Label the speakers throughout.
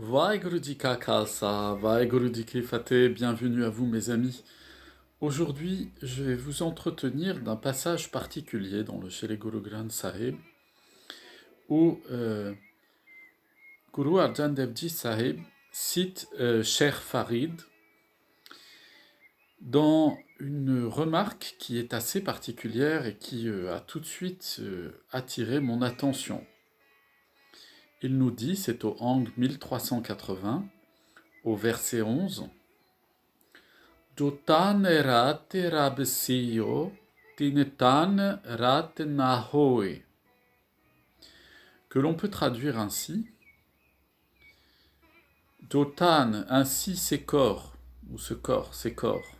Speaker 1: Vaheguru Ji Ka Khalsa, Vaheguru Ji Ki Fateh, bienvenue à vous mes amis. Aujourd'hui, je vais vous entretenir d'un passage particulier dans le Shri Guru Granth Sahib où Guru Arjan Dev Ji Sahib cite Cheikh Farid dans une remarque qui est assez particulière et qui a tout de suite attiré mon attention. Il nous dit, c'est au Ang 1380, au verset 11, Jotan rate rabesiyo, tinetan rate nahoe, que l'on peut traduire ainsi, Jotan, ainsi ces corps, ou ce corps, ces corps,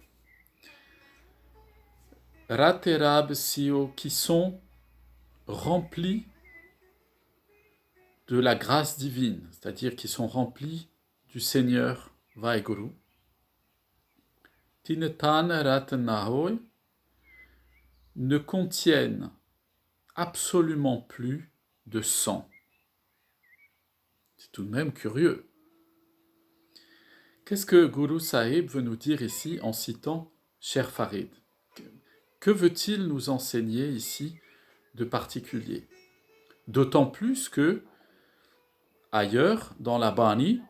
Speaker 1: rate rabesiyo, qui sont remplis de la grâce divine, c'est-à-dire qui sont remplis du Seigneur Vaheguru. Tinetan rate nahoe, ne contiennent absolument plus de sang. C'est tout de même curieux. Qu'est-ce que Guru Sahib veut nous dire ici en citant Cheikh Farid? Que veut-il nous enseigner ici de particulier? D'autant plus que, ailleurs, dans la Bani,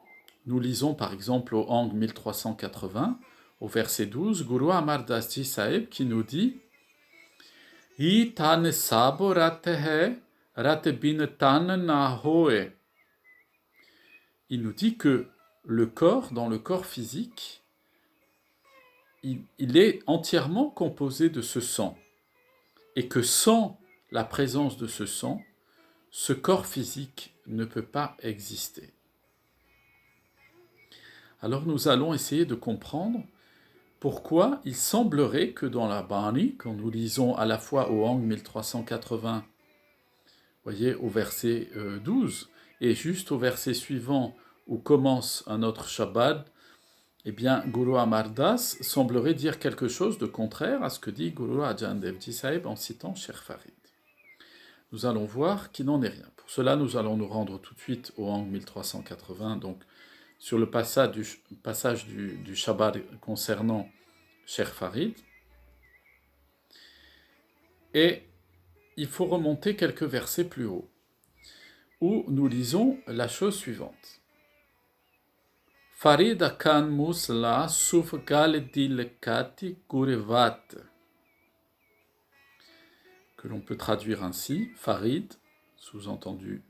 Speaker 1: nous lisons par exemple au Ang 1380, au verset 12, Guru Amar Das Ji Sahib qui nous dit Hi tan sabo rate hai, rate bin tan na hoe. Il nous dit que le corps, dans le corps physique, il est entièrement composé de ce sang. Et que sans la présence de ce sang, ce corps physique ne peut pas exister. Alors nous allons essayer de comprendre pourquoi il semblerait que dans la Bani, quand nous lisons à la fois au Ang 1380, voyez, au verset 12, et juste au verset suivant où commence un autre Shabbat, eh bien, Guru Amar Das semblerait dire quelque chose de contraire à ce que dit Guru Arjan Dev Ji Sahib en citant Cheikh Farid. Nous allons voir qu'il n'en est rien. Pour cela, nous allons nous rendre tout de suite au Ang 1380, donc sur le passage du Shabbat concernant Cheikh Farid. Et il faut remonter quelques versets plus haut, où nous lisons la chose suivante. Farid akan musla suf gal dilekati gurevat, que l'on peut traduire ainsi, Farid, sous-entendu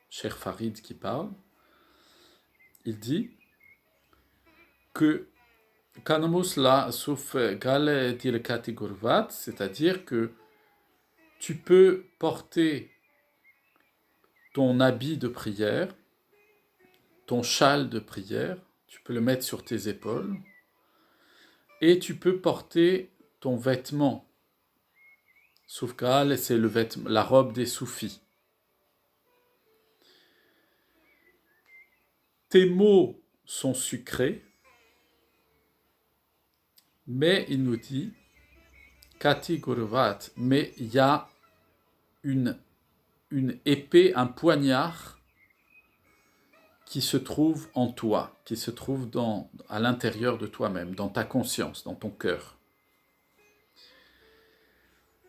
Speaker 1: Cheikh Farid qui parle, il dit que kan musla suf gal dilekati gurevat, c'est-à-dire que tu peux porter ton habit de prière, ton châle de prière, tu peux le mettre sur tes épaules, et tu peux porter ton vêtement. Soufgal, c'est le vêtement, la robe des soufis. Tes mots sont sucrés, mais il nous dit, Kati Gurvat, mais il y a une épée, un poignard qui se trouve en toi, qui se trouve à l'intérieur de toi-même, dans ta conscience, dans ton cœur.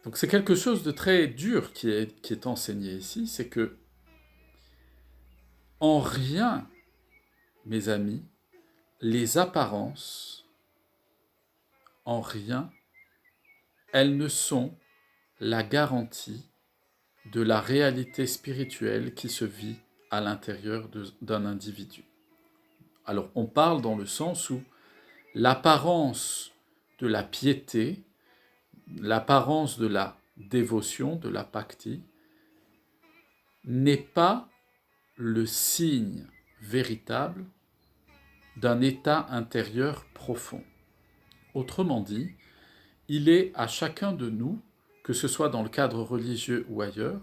Speaker 1: Donc c'est quelque chose de très dur qui est enseigné ici, c'est que en rien, mes amis, les apparences, en rien, elles ne sont la garantie de la réalité spirituelle qui se vit à l'intérieur d'un individu. Alors on parle dans le sens où l'apparence de la piété, l'apparence de la dévotion, de la bhakti, n'est pas le signe véritable d'un état intérieur profond. Autrement dit, il est à chacun de nous, que ce soit dans le cadre religieux ou ailleurs,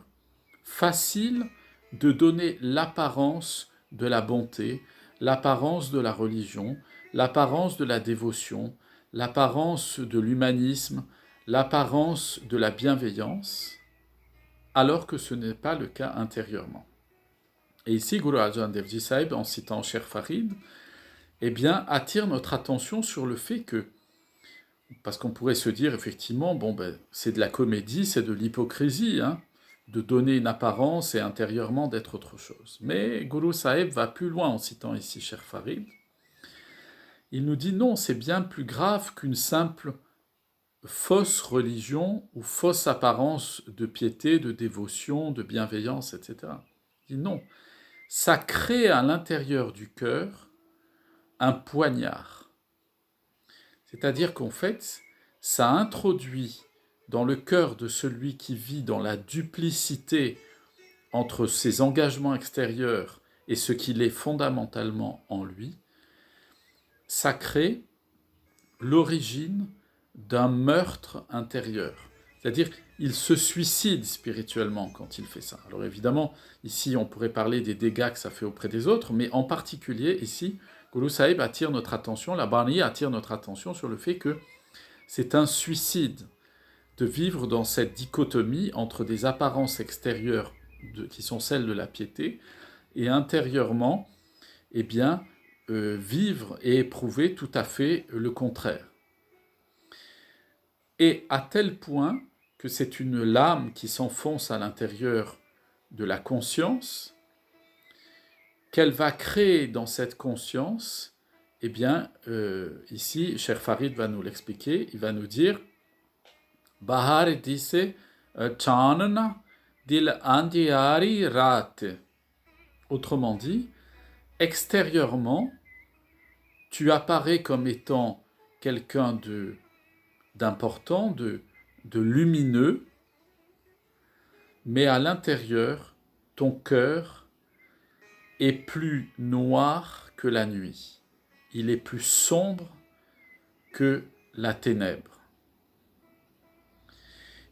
Speaker 1: facile de donner l'apparence de la bonté, l'apparence de la religion, l'apparence de la dévotion, l'apparence de l'humanisme, l'apparence de la bienveillance, alors que ce n'est pas le cas intérieurement. Et ici, Guru Arjan Devji Sahib, en citant Cher Farid, eh bien, attire notre attention sur le fait que, parce qu'on pourrait se dire effectivement, c'est de la comédie, c'est de l'hypocrisie, hein, de donner une apparence et intérieurement d'être autre chose. Mais Guru Sahib va plus loin en citant ici Cher Farid. Il nous dit non, c'est bien plus grave qu'une simple fausse religion ou fausse apparence de piété, de dévotion, de bienveillance, etc. Il dit non, ça crée à l'intérieur du cœur un poignard. C'est-à-dire qu'en fait, ça introduit dans le cœur de celui qui vit dans la duplicité entre ses engagements extérieurs et ce qu'il est fondamentalement en lui, ça crée l'origine d'un meurtre intérieur. C'est-à-dire, il se suicide spirituellement quand il fait ça. Alors évidemment, ici, on pourrait parler des dégâts que ça fait auprès des autres, mais en particulier, ici, Guru Sahib attire notre attention, la Bani attire notre attention sur le fait que c'est un suicide de vivre dans cette dichotomie entre des apparences extérieures qui sont celles de la piété et intérieurement, eh bien, vivre et éprouver tout à fait le contraire. Et à tel point que c'est une lame qui s'enfonce à l'intérieur de la conscience, qu'elle va créer dans cette conscience, eh bien, ici, Cher Farid va nous l'expliquer, il va nous dire « Bahar dise chanana dil andiyari rat ». Autrement dit, extérieurement, tu apparais comme étant quelqu'un d'important, de lumineux, mais à l'intérieur, ton cœur est plus noir que la nuit. Il est plus sombre que la ténèbre.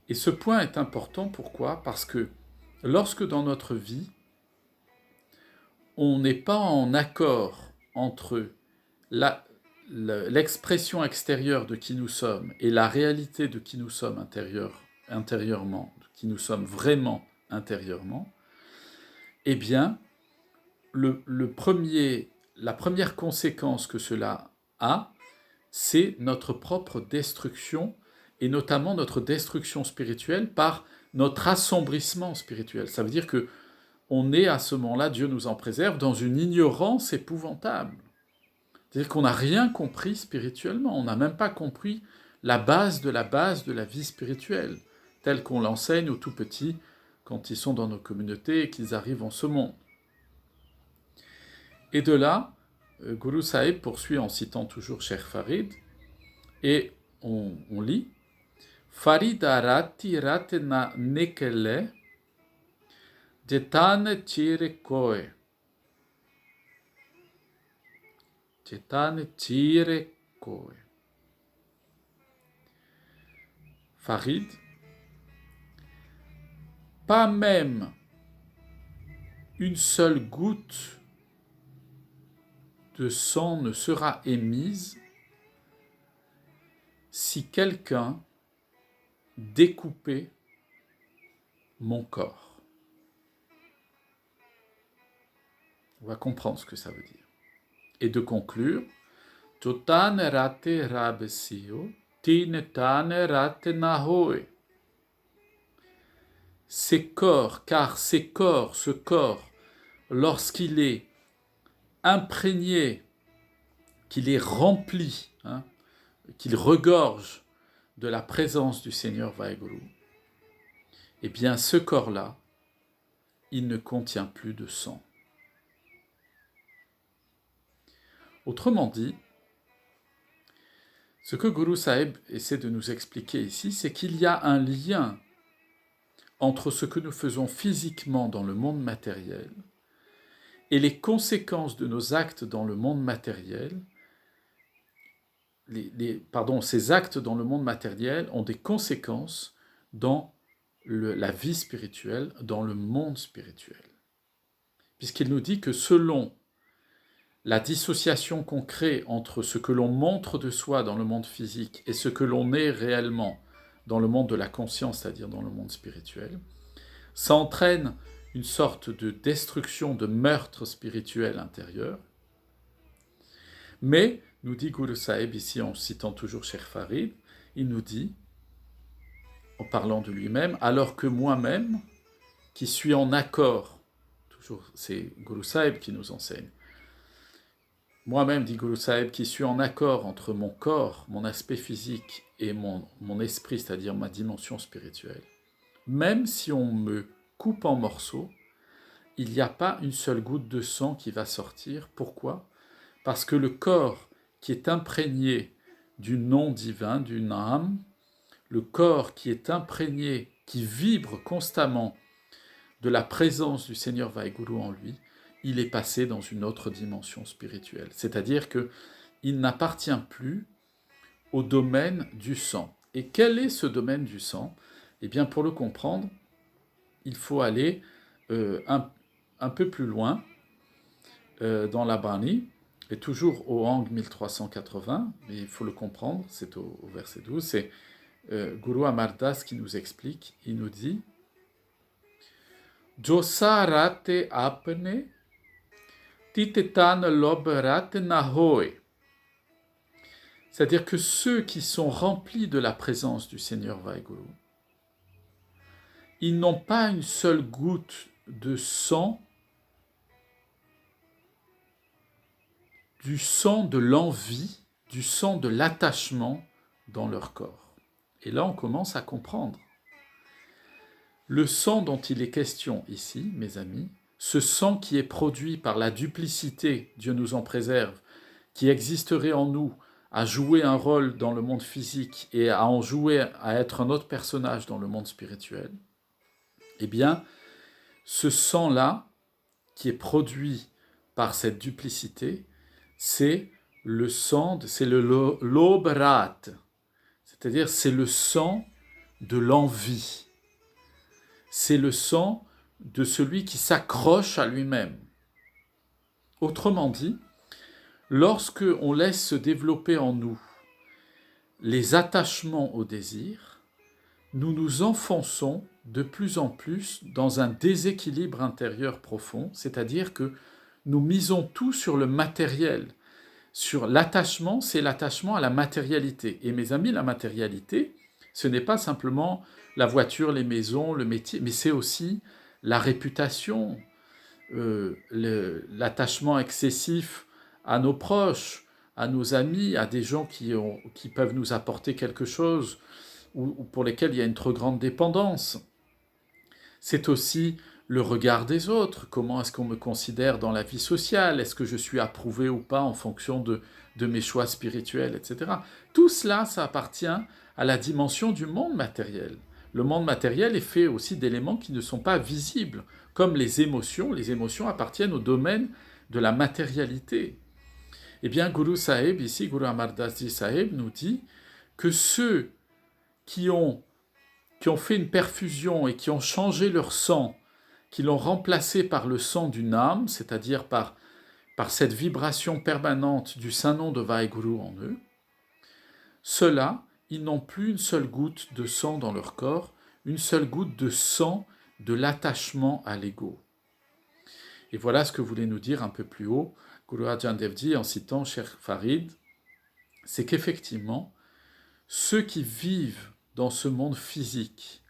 Speaker 1: Et ce point est important, pourquoi ? Parce que lorsque dans notre vie, on n'est pas en accord entre l'expression extérieure de qui nous sommes et la réalité de qui nous sommes intérieurement, de qui nous sommes vraiment intérieurement, eh bien, la première conséquence que cela a, c'est notre propre destruction, et notamment notre destruction spirituelle par notre assombrissement spirituel. Ça veut dire que on est à ce moment-là, Dieu nous en préserve, dans une ignorance épouvantable. C'est-à-dire qu'on n'a rien compris spirituellement, on n'a même pas compris la base de la vie spirituelle, telle qu'on l'enseigne aux tout petits quand ils sont dans nos communautés et qu'ils arrivent en ce monde. Et de là, Guru Sahib poursuit en citant toujours Cher Farid, et on lit « Farida rati ratena nekele jetane chire koe ». Jetane chire koe. Farid, pas même une seule goutte de sang ne sera émise si quelqu'un découpait mon corps. On va comprendre ce que ça veut dire. Et de conclure, Totane rate rabesio, tinetane rate nahoe. Car ce corps, lorsqu'il est imprégné, qu'il est rempli, qu'il regorge de la présence du Seigneur Vaheguru, eh bien ce corps-là, il ne contient plus de sang. Autrement dit, ce que Guru Sahib essaie de nous expliquer ici, c'est qu'il y a un lien entre ce que nous faisons physiquement dans le monde matériel et les conséquences de nos actes dans le monde matériel. Ces actes dans le monde matériel ont des conséquences dans la vie spirituelle, dans le monde spirituel. Puisqu'il nous dit que selon la dissociation qu'on crée entre ce que l'on montre de soi dans le monde physique et ce que l'on est réellement dans le monde de la conscience, c'est-à-dire dans le monde spirituel, ça entraîne une sorte de destruction, de meurtre spirituel intérieur. Mais, nous dit Guru Sahib, ici en citant toujours Cheikh Farid, il nous dit, en parlant de lui-même, alors que moi-même, qui suis en accord, toujours c'est Guru Sahib qui nous enseigne, moi-même, dit Guru Sahib, qui suis en accord entre mon corps, mon aspect physique et mon esprit, c'est-à-dire ma dimension spirituelle, même si on me coupe en morceaux, il n'y a pas une seule goutte de sang qui va sortir. Pourquoi ? Parce que le corps qui est imprégné du nom divin, du Nam, le corps qui est imprégné, qui vibre constamment de la présence du Seigneur Vaheguru en lui, il est passé dans une autre dimension spirituelle. C'est-à-dire qu'il n'appartient plus au domaine du sang. Et quel est ce domaine du sang ? Eh bien, pour le comprendre, il faut aller un peu plus loin dans la Bani, et toujours au Hang 1380, mais il faut le comprendre, c'est au verset 12, c'est Guru Amar Das qui nous explique, il nous dit « Josarate apne titetan loberate nahoe » c'est-à-dire que ceux qui sont remplis de la présence du Seigneur Vaheguru, ils n'ont pas une seule goutte de sang, du sang de l'envie, du sang de l'attachement dans leur corps. Et là, on commence à comprendre. Le sang dont il est question ici, mes amis, ce sang qui est produit par la duplicité, Dieu nous en préserve, qui existerait en nous, à jouer un rôle dans le monde physique et à en jouer, à être un autre personnage dans le monde spirituel, eh bien, ce sang-là, qui est produit par cette duplicité, c'est le sang, c'est le lobrat, c'est-à-dire c'est le sang de l'envie. C'est le sang de celui qui s'accroche à lui-même. Autrement dit, lorsque on laisse se développer en nous les attachements au désir, nous nous enfonçons de plus en plus dans un déséquilibre intérieur profond, c'est-à-dire que nous misons tout sur le matériel. Sur l'attachement, c'est l'attachement à la matérialité. Et mes amis, la matérialité, ce n'est pas simplement la voiture, les maisons, le métier, mais c'est aussi la réputation, l'attachement excessif à nos proches, à nos amis, à des gens qui peuvent nous apporter quelque chose ou pour lesquels il y a une trop grande dépendance. C'est aussi le regard des autres. Comment est-ce qu'on me considère dans la vie sociale ? Est-ce que je suis approuvé ou pas en fonction de mes choix spirituels, etc. Tout cela, ça appartient à la dimension du monde matériel. Le monde matériel est fait aussi d'éléments qui ne sont pas visibles, comme les émotions. Les émotions appartiennent au domaine de la matérialité. Eh bien, Guru Sahib, ici, Guru Amar Das Ji Sahib nous dit que ceux qui ont fait une perfusion et qui ont changé leur sang, qui l'ont remplacé par le sang d'une âme, c'est-à-dire par cette vibration permanente du Saint-Nom de Vaheguru en eux, ceux-là, ils n'ont plus une seule goutte de sang dans leur corps, une seule goutte de sang de l'attachement à l'ego. Et voilà ce que voulait nous dire un peu plus haut Guru Arjan Dev Ji en citant Cheikh Farid, c'est qu'effectivement, ceux qui vivent dans ce monde physique,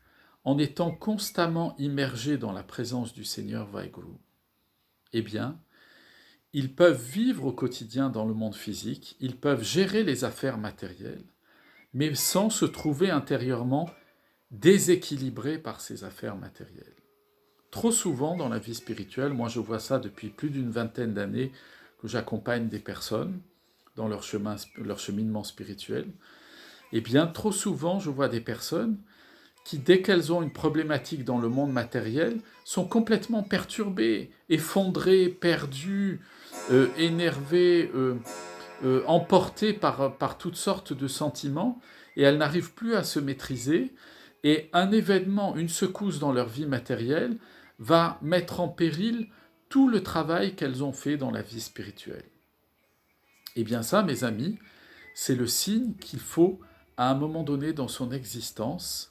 Speaker 1: en étant constamment immergés dans la présence du Seigneur Vaheguru, eh bien, ils peuvent vivre au quotidien dans le monde physique, ils peuvent gérer les affaires matérielles, mais sans se trouver intérieurement déséquilibrés par ces affaires matérielles. Trop souvent dans la vie spirituelle, moi je vois ça depuis plus d'une vingtaine d'années que j'accompagne des personnes dans leur cheminement spirituel, eh bien trop souvent je vois des personnes qui, dès qu'elles ont une problématique dans le monde matériel, sont complètement perturbées, effondrées, perdues, énervées, emportées par toutes sortes de sentiments, et elles n'arrivent plus à se maîtriser, et un événement, une secousse dans leur vie matérielle, va mettre en péril tout le travail qu'elles ont fait dans la vie spirituelle. Eh bien ça, mes amis, c'est le signe qu'il faut, à un moment donné dans son existence,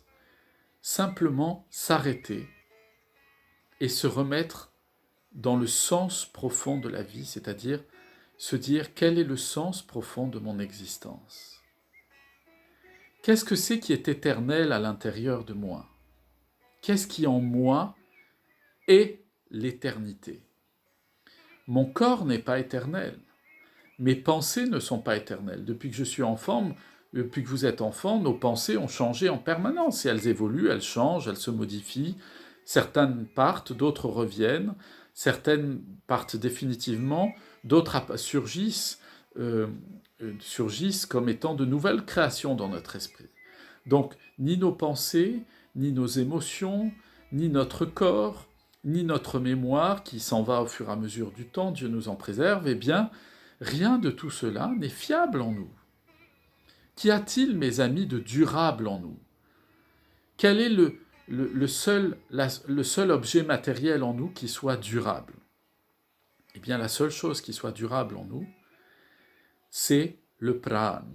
Speaker 1: simplement s'arrêter et se remettre dans le sens profond de la vie, c'est-à-dire se dire quel est le sens profond de mon existence. Qu'est-ce que c'est qui est éternel à l'intérieur de moi? Qu'est-ce qui en moi est l'éternité? Mon corps n'est pas éternel. Mes pensées ne sont pas éternelles. Depuis que je suis enfant, depuis que vous êtes enfant, nos pensées ont changé en permanence. Et elles évoluent, elles changent, elles se modifient. Certaines partent, d'autres reviennent. Certaines partent définitivement, d'autres surgissent comme étant de nouvelles créations dans notre esprit. Donc, ni nos pensées, ni nos émotions, ni notre corps, ni notre mémoire, qui s'en va au fur et à mesure du temps, Dieu nous en préserve, eh bien, rien de tout cela n'est fiable en nous. Qu'y a-t-il, mes amis, de durable en nous? Quel est le seul objet matériel en nous qui soit durable? Eh bien, la seule chose qui soit durable en nous, c'est le prana,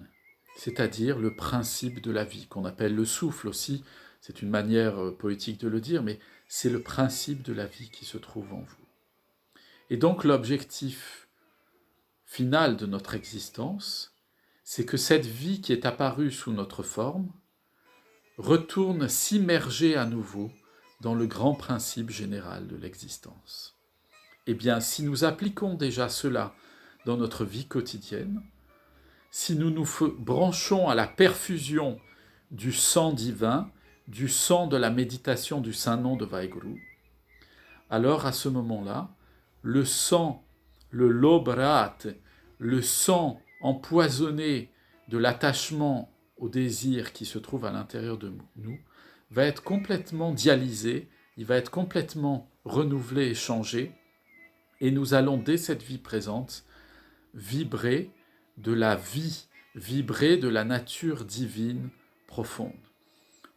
Speaker 1: c'est-à-dire le principe de la vie, qu'on appelle le souffle aussi. C'est une manière poétique de le dire, mais c'est le principe de la vie qui se trouve en vous. Et donc l'objectif final de notre existence, c'est que cette vie qui est apparue sous notre forme retourne s'immerger à nouveau dans le grand principe général de l'existence. Eh bien, si nous appliquons déjà cela dans notre vie quotidienne, si nous nous branchons à la perfusion du sang divin, du sang de la méditation du Saint-Nom de Vaheguru, alors à ce moment-là, le sang, le lobrat, le sang empoisonné de l'attachement au désir qui se trouve à l'intérieur de nous, va être complètement dialysé, il va être complètement renouvelé et changé, et nous allons, dès cette vie présente, vibrer de la vie, vibrer de la nature divine profonde.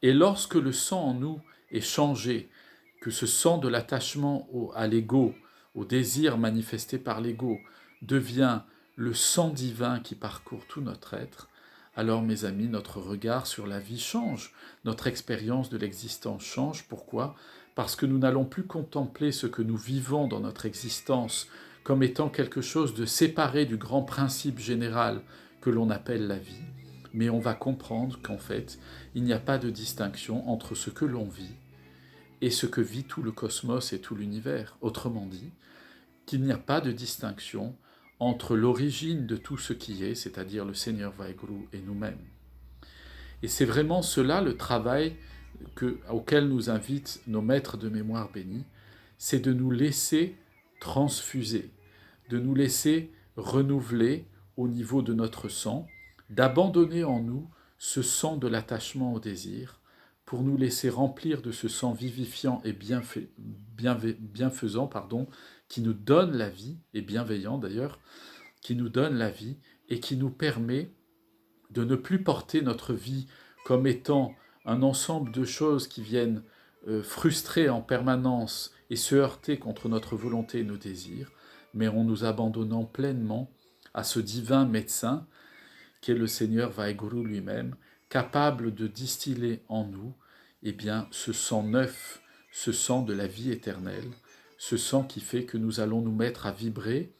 Speaker 1: Et lorsque le sang en nous est changé, que ce sang de l'attachement à l'ego, au désir manifesté par l'ego, devient le sang divin qui parcourt tout notre être, alors mes amis, notre regard sur la vie change, notre expérience de l'existence change. Pourquoi? Parce que nous n'allons plus contempler ce que nous vivons dans notre existence comme étant quelque chose de séparé du grand principe général que l'on appelle la vie, mais on va comprendre qu'en fait, il n'y a pas de distinction entre ce que l'on vit et ce que vit tout le cosmos et tout l'univers. Autrement dit, qu'il n'y a pas de distinction entre l'origine de tout ce qui est, c'est-à-dire le Seigneur Vaheguru, et nous-mêmes. Et c'est vraiment cela le travail auquel nous invitent nos maîtres de mémoire bénis, c'est de nous laisser transfuser, de nous laisser renouveler au niveau de notre sang, d'abandonner en nous ce sang de l'attachement au désir, pour nous laisser remplir de ce sang vivifiant et bienfaisant, qui nous donne la vie, et bienveillant d'ailleurs, qui nous donne la vie et qui nous permet de ne plus porter notre vie comme étant un ensemble de choses qui viennent frustrer en permanence et se heurter contre notre volonté et nos désirs, mais en nous abandonnant pleinement à ce divin médecin qui est le Seigneur Vaheguru lui-même, capable de distiller en nous eh bien, ce sang neuf, ce sang de la vie éternelle, ce sang qui fait que nous allons nous mettre à vibrer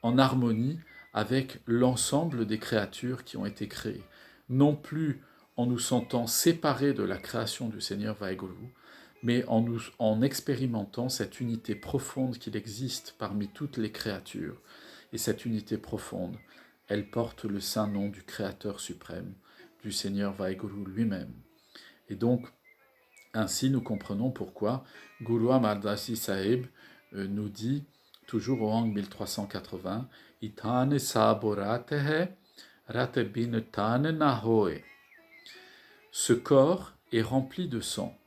Speaker 1: en harmonie avec l'ensemble des créatures qui ont été créées. Non plus en nous sentant séparés de la création du Seigneur Vaheguru, mais en expérimentant cette unité profonde qu'il existe parmi toutes les créatures. Et cette unité profonde, elle porte le saint nom du Créateur suprême, du Seigneur Vaheguru lui-même. Et donc, ainsi nous comprenons pourquoi Guru Amar Das Ji Sahib nous dit, toujours au Hang 1380, « Itane sabo rate hai, rate bin tane na hoe » Ce corps est rempli de sang,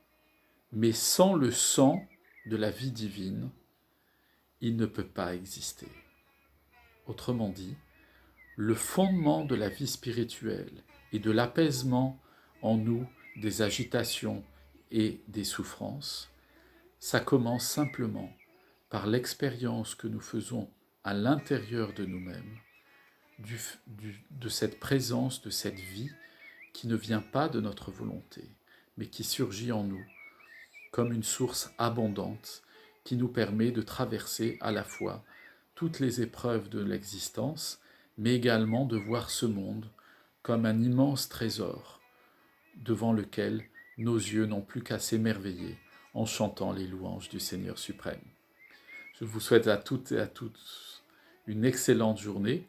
Speaker 1: mais sans le sang de la vie divine, il ne peut pas exister. Autrement dit, le fondement de la vie spirituelle et de l'apaisement en nous des agitations et des souffrances, ça commence simplement par l'expérience que nous faisons à l'intérieur de nous-mêmes, de cette présence, de cette vie qui ne vient pas de notre volonté, mais qui surgit en nous comme une source abondante qui nous permet de traverser à la fois toutes les épreuves de l'existence, mais également de voir ce monde comme un immense trésor devant lequel nos yeux n'ont plus qu'à s'émerveiller en chantant les louanges du Seigneur suprême. Je vous souhaite à toutes et à tous une excellente journée,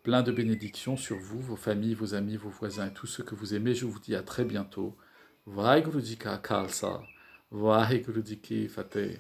Speaker 1: plein de bénédictions sur vous, vos familles, vos amis, vos voisins et tous ceux que vous aimez. Je vous dis à très bientôt. Vaheguru Ji Ka Khalsa, Vaheguru Ji Ki Fateh.